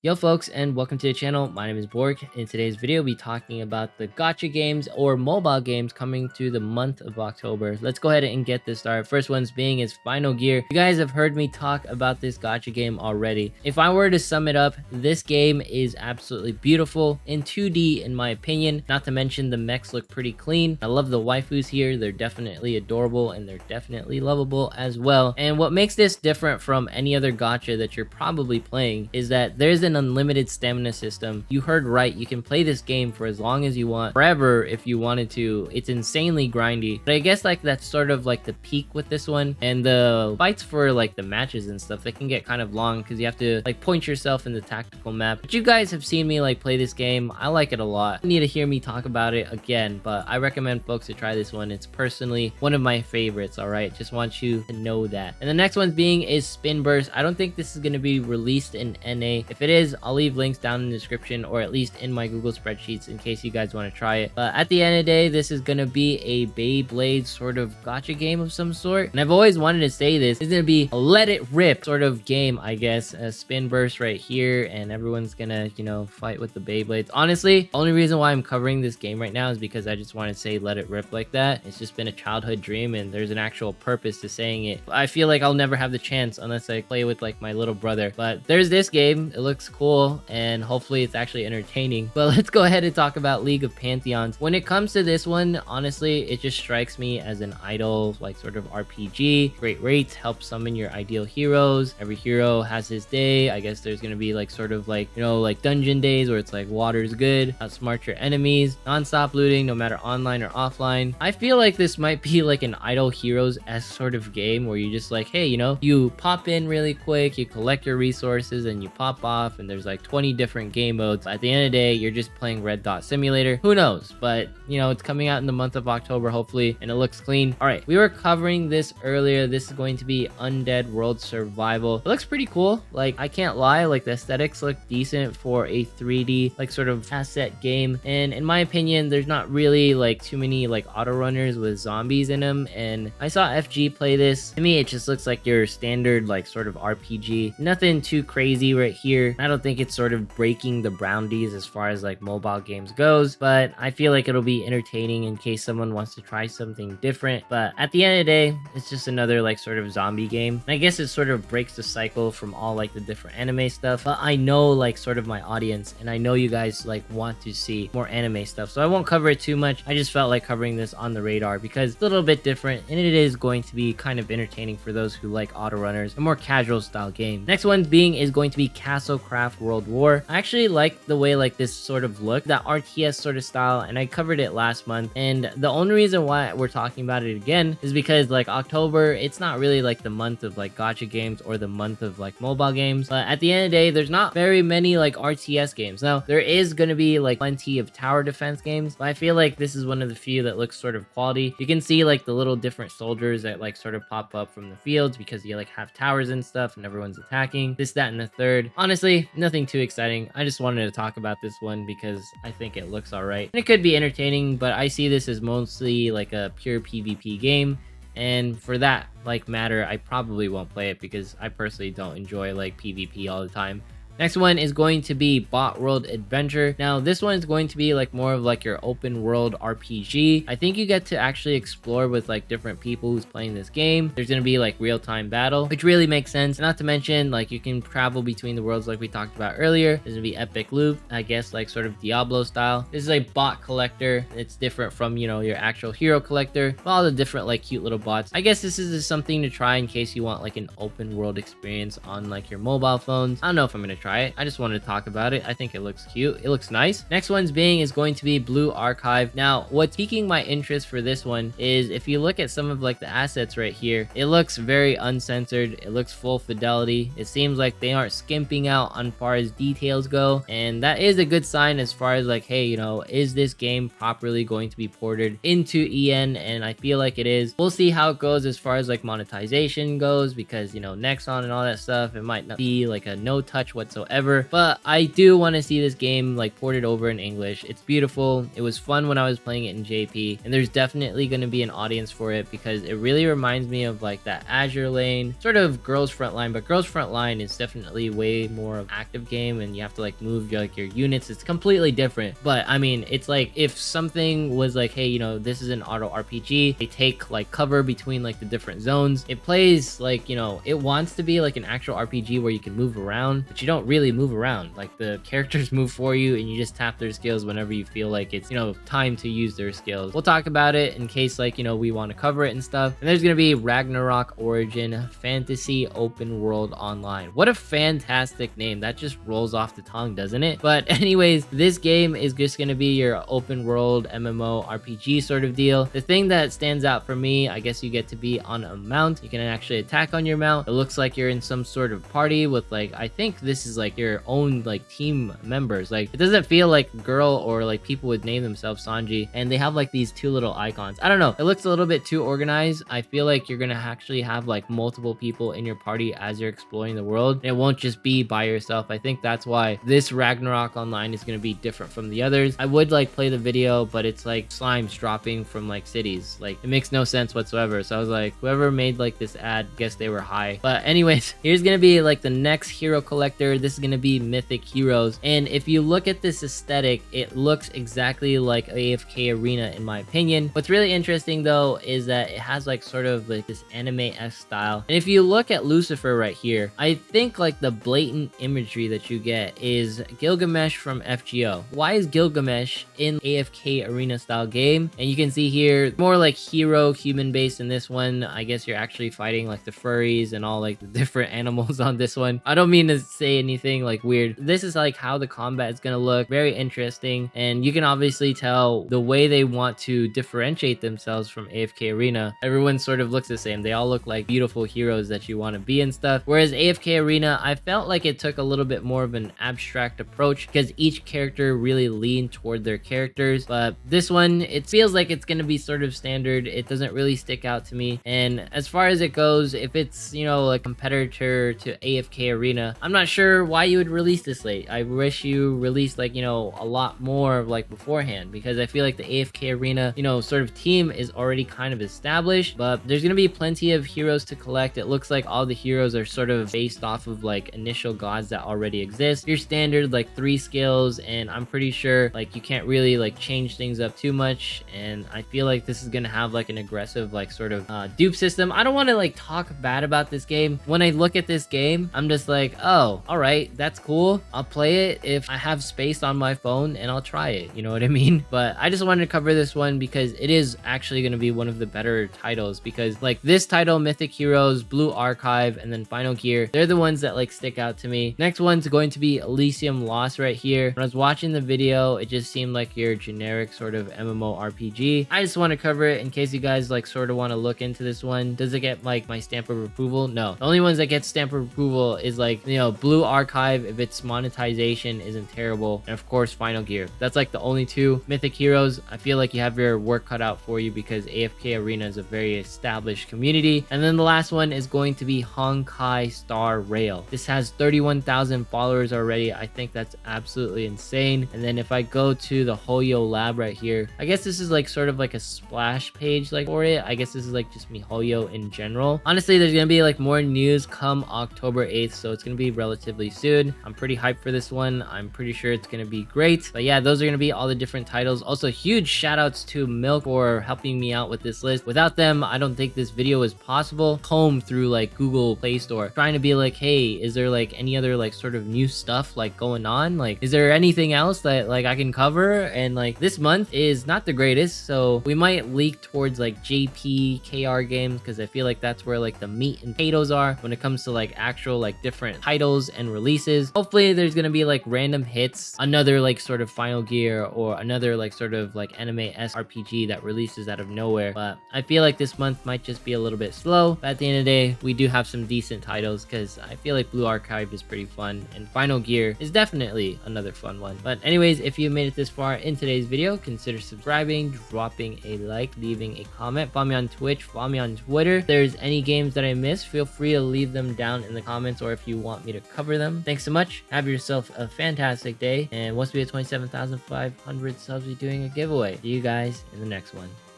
Yo folks, and welcome to the channel. My name is Borg. In today's video, we'll be talking about the Gacha games or mobile games coming to the month of October. Let's go ahead and get this started. First one's being is Final Gear. You guys have heard me talk about this Gacha game already. If I were to sum it up, this game is absolutely beautiful in 2D in my opinion. Not to mention the mechs look pretty clean. I love the waifus here. They're definitely adorable and they're definitely lovable as well. And what makes this different from any other Gacha that you're probably playing is that there's an unlimited stamina system. You heard right, you can play this game for as long as you want, forever if you wanted to. It's insanely grindy, but I guess like that's sort of like the peak with this one. And the fights for like the matches and stuff, they can get kind of long because you have to like point yourself in the tactical map. But you guys have seen me like play this game. I like it a lot. You need to hear me talk about it again, but I recommend folks to try this one. It's personally one of my favorites. All right, just want you to know that. And the next one being is Spin Burst. I don't think this is going to be released in NA. If it is, I'll leave links down in the description or at least in my Google spreadsheets in case you guys want to try it. But at the end of the day, this is going to be a Beyblade sort of gacha game of some sort. And I've always wanted to say this. It's going to be a let it rip sort of game, I guess. A Spin Burst right here and everyone's going to, you know, fight with the Beyblades. Honestly, the only reason why I'm covering this game right now is because I just want to say let it rip like that. It's just been a childhood dream and there's an actual purpose to saying it. I feel like I'll never have the chance unless I play with like my little brother. But there's this game. It looks cool and hopefully it's actually entertaining. But let's go ahead and talk about League of Pantheons. When it comes to this one, honestly, it just strikes me as an idle like sort of RPG. Great rates, help summon your ideal heroes. Every hero has his day. I guess there's gonna be like sort of like, you know, like dungeon days where it's like water's good, outsmart your enemies, non-stop looting no matter online or offline. I feel like this might be like an idle heroes-esque sort of game where you just like, hey, you know, you pop in really quick, you collect your resources and you pop off and there's like 20 different game modes. At the end of the day, you're just playing Red Dot Simulator. Who knows? But you know, it's coming out in the month of October hopefully and it looks clean. All right, we were covering this earlier. This is going to be Undead World Survival. It looks pretty cool. Like, I can't lie, like the aesthetics look decent for a 3D like sort of asset game, and in my opinion there's not really like too many like auto runners with zombies in them. And I saw FG play this. To me it just looks like your standard like sort of RPG, nothing too crazy right here. I don't think it's sort of breaking the boundaries as far as like mobile games goes, but I feel like it'll be entertaining in case someone wants to try something different. But at the end of the day, it's just another like sort of zombie game, and I guess it sort of breaks the cycle from all like the different anime stuff. But I know like sort of my audience, and I know you guys like want to see more anime stuff, so I won't cover it too much. I just felt like covering this on the radar because it's a little bit different and it is going to be kind of entertaining for those who like auto runners, a more casual style game. Next one being is going to be Castlecraft World War. I actually like the way like this sort of look, that RTS sort of style, and I covered it last month. And the only reason why we're talking about it again is because like October, it's not really like the month of like gacha games or the month of like mobile games. But at the end of the day, there's not very many like RTS games. Now there is going to be like plenty of tower defense games, but I feel like this is one of the few that looks sort of quality. You can see like the little different soldiers that like sort of pop up from the fields because you like have towers and stuff and everyone's attacking this, that, and the third. Honestly, nothing too exciting. I just wanted to talk about this one because I think it looks all right. And it could be entertaining, but I see this as mostly like a pure PvP game. And for that like matter, I probably won't play it because I personally don't enjoy like PvP all the time. Next one is going to be Botworld Adventure. Now, this one is going to be like more of like your open world RPG. I think you get to actually explore with like different people who's playing this game. There's going to be like real-time battle, which really makes sense. Not to mention, like you can travel between the worlds like we talked about earlier. There's going to be epic loot, I guess, like sort of Diablo style. This is a bot collector. It's different from, you know, your actual hero collector. All the different like cute little bots. I guess this is something to try in case you want like an open world experience on like your mobile phones. I don't know if I'm going to try it. I just wanted to talk about it. I think it looks cute. It looks nice. Next one's being is going to be Blue Archive. Now, what's piquing my interest for this one is if you look at some of like the assets right here, it looks very uncensored. It looks full fidelity. It seems like they aren't skimping out on far as details go, and that is a good sign as far as like, hey, you know, is this game properly going to be ported into EN? And I feel like it is. We'll see how it goes as far as like monetization goes, because, you know, Nexon and all that stuff, it might not be like a no touch whatsoever whatsoever, but I do want to see this game like ported over in English. It's beautiful. It was fun when I was playing it in JP, and there's definitely going to be an audience for it because it really reminds me of like that Azure Lane, sort of Girls Frontline, but Girls Frontline is definitely way more of an active game and you have to like move like your units. It's completely different, but I mean, it's like if something was like, hey, you know, this is an auto RPG, they take like cover between like the different zones. It plays like, you know, it wants to be like an actual RPG where you can move around, but you don't really move around. Like the characters move for you and you just tap their skills whenever you feel like it's, you know, time to use their skills. We'll talk about it in case like, you know, we want to cover it and stuff. And there's gonna be Ragnarok Origin Fantasy Open World Online. What a fantastic name. That just rolls off the tongue, doesn't it? But anyways, this game is just gonna be your open world MMO RPG sort of deal. The thing that stands out for me, I guess you get to be on a mount. You can actually attack on your mount. It looks like you're in some sort of party with like, I think this is like your own like team members. Like it doesn't feel like girl or like people would name themselves Sanji, and they have like these two little icons. I don't know, it looks a little bit too organized. I feel like you're gonna actually have like multiple people in your party as you're exploring the world, and it won't just be by yourself. I think that's why this Ragnarok Online is gonna be different from the others. I would like play the video, but it's like slimes dropping from like cities. Like it makes no sense whatsoever. So I was like, whoever made like this ad, guess they were high. But anyways, here's gonna be like the next hero collector. This is gonna be Mythic Heroes, and if you look at this aesthetic, it looks exactly like AFK Arena in my opinion. What's really interesting though is that it has like sort of like this anime-esque style, and if you look at Lucifer right here, I think like the blatant imagery that you get is Gilgamesh from FGO. Why is Gilgamesh in AFK Arena style game? And you can see here more like hero human based in this one. I guess you're actually fighting like the furries and all like the different animals on this one. I don't mean to say anything like weird. This is like how the combat is gonna look. Very interesting, and you can obviously tell the way they want to differentiate themselves from AFK Arena. Everyone sort of looks the same. They all look like beautiful heroes that you want to be and stuff. Whereas AFK Arena, I felt like it took a little bit more of an abstract approach because each character really leaned toward their characters. But this one, it feels like it's gonna be sort of standard. It doesn't really stick out to me. And as far as it goes, if it's, you know, a competitor to AFK Arena, I'm not sure why you would release this late. I wish you released like, you know, a lot more like beforehand, because I feel like the AFK Arena, you know, sort of team is already kind of established. But there's gonna be plenty of heroes to collect. It looks like all the heroes are sort of based off of like initial gods that already exist. Your standard like 3 skills, and I'm pretty sure like you can't really like change things up too much. And I feel like this is gonna have like an aggressive like sort of dupe system. I don't want to like talk bad about this game. When I look at this game, I'm just like, oh, all right, that's cool. I'll play it if I have space on my phone, and I'll try it, you know what I mean? But I just wanted to cover this one because it is actually going to be one of the better titles, because like this title, Mythic Heroes, Blue Archive, and then Final Gear, they're the ones that like stick out to me. Next one's going to be Elysium Loss right here. When I was watching the video, it just seemed like your generic sort of MMORPG. I just want to cover it in case you guys like sort of want to look into this one. Does it get like my stamp of approval? No. The only ones that get stamp of approval is like, you know, Blue Archive if its monetization isn't terrible, and of course Final Gear. That's like the only two. Mythic Heroes, I feel like you have your work cut out for you because AFK Arena is a very established community. And then the last one is going to be Honkai Star Rail. This has 31,000 followers already. I think that's absolutely insane. And then if I go to the Hoyo lab right here, I guess this is like sort of like a splash page like for it. I guess this is like just MiHoYo in general. Honestly, there's gonna be like more news come October 8th, so it's gonna be relatively soon. I'm pretty hyped for this one. I'm pretty sure it's gonna be great. But yeah, those are gonna be all the different titles. Also, huge shout outs to Milk for helping me out with this list. Without them, I don't think this video is possible. Comb through like Google Play Store, trying to be like, hey, is there like any other like sort of new stuff like going on? Like, is there anything else that like I can cover? And like this month is not the greatest, so we might leak towards like JPKR games, because I feel like that's where like the meat and potatoes are when it comes to like actual like different titles and releases. Hopefully there's gonna be like random hits, another like sort of Final Gear or another like sort of like anime-esque RPG that releases out of nowhere. But I feel like this month might just be a little bit slow. But at the end of the day, we do have some decent titles, because I feel like Blue Archive is pretty fun, and Final Gear is definitely another fun one. But anyways, if you made it this far in today's video, consider subscribing, dropping a like, leaving a comment, follow me on Twitch, follow me on Twitter. If there's any games that I missed, feel free to leave them down in the comments, or if you want me to cover them them. Thanks so much. Have yourself a fantastic day. And once we hit 27,500 subs, we're doing a giveaway. See you guys in the next one.